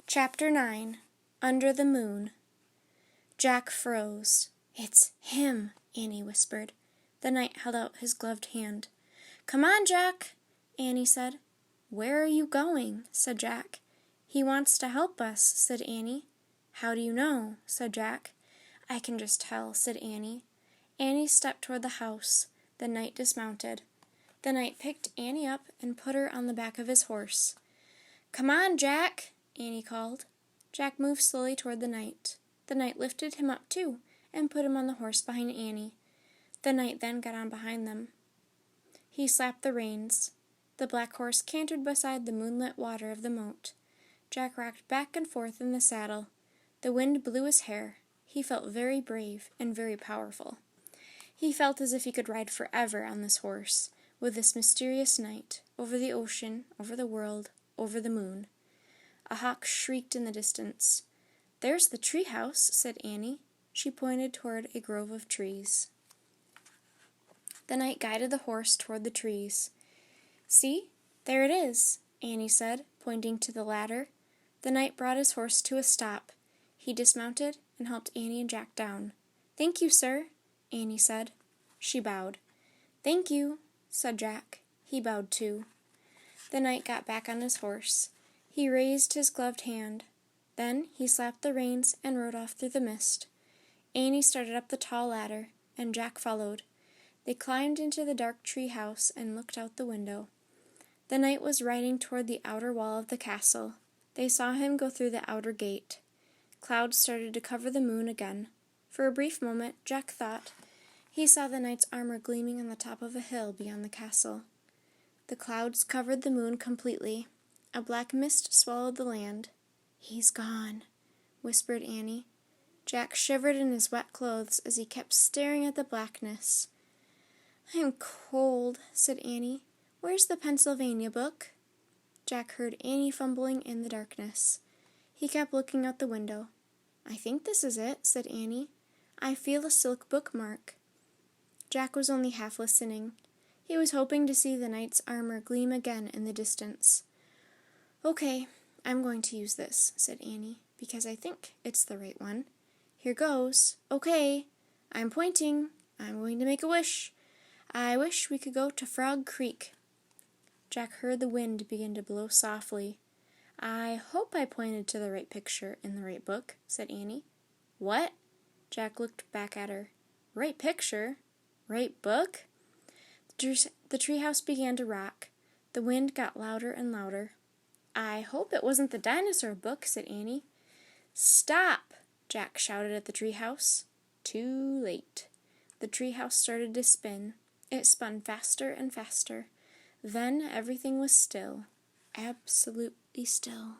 Chapter 9. Under the Moon. Jack froze. "It's him," Annie whispered. The knight held out his gloved hand. "Come on, Jack," Annie said. "Where are you going?" said Jack. "He wants to help us," said Annie. "How do you know?" said Jack. "I can just tell," said Annie. Annie stepped toward the house. The knight dismounted. The knight picked Annie up and put her on the back of his horse. "Come on, Jack," Annie called. Jack moved slowly toward the knight. The knight lifted him up too, and put him on the horse behind Annie. The knight then got on behind them. He slapped the reins. The black horse cantered beside the moonlit water of the moat. Jack rocked back and forth in the saddle. The wind blew his hair. He felt very brave and very powerful. He felt as if he could ride forever on this horse, with this mysterious knight, over the ocean, over the world, over the moon. A hawk shrieked in the distance. "There's the tree house," said Annie. She pointed toward a grove of trees. The knight guided the horse toward the trees. "See, there it is," Annie said, pointing to the ladder. The knight brought his horse to a stop. He dismounted and helped Annie and Jack down. "Thank you, sir," Annie said. She bowed. "Thank you," said Jack. He bowed too. The knight got back on his horse. He raised his gloved hand. Then he slapped the reins and rode off through the mist. Annie started up the tall ladder, and Jack followed. They climbed into the dark tree house and looked out the window. The knight was riding toward the outer wall of the castle. They saw him go through the outer gate. Clouds started to cover the moon again. For a brief moment, Jack thought he saw the knight's armor gleaming on the top of a hill beyond the castle. The clouds covered the moon completely. A black mist swallowed the land. "He's gone," whispered Annie. Jack shivered in his wet clothes as he kept staring at the blackness. "I'm cold," said Annie. "Where's the Pennsylvania book?" Jack heard Annie fumbling in the darkness. He kept looking out the window. "I think this is it," said Annie. "I feel a silk bookmark." Jack was only half listening. He was hoping to see the knight's armor gleam again in the distance. "Okay, I'm going to use this," said Annie, "because I think it's the right one. Here goes. Okay, I'm pointing. I'm going to make a wish. I wish we could go to Frog Creek." Jack heard the wind begin to blow softly. "I hope I pointed to the right picture in the right book," said Annie. "What?" Jack looked back at her. "Right picture? Right book?" The treehouse began to rock. The wind got louder and louder. "I hope it wasn't the dinosaur book," said Annie. "Stop!" Jack shouted at the treehouse. Too late. The treehouse started to spin. It spun faster and faster. Then everything was still, absolutely still.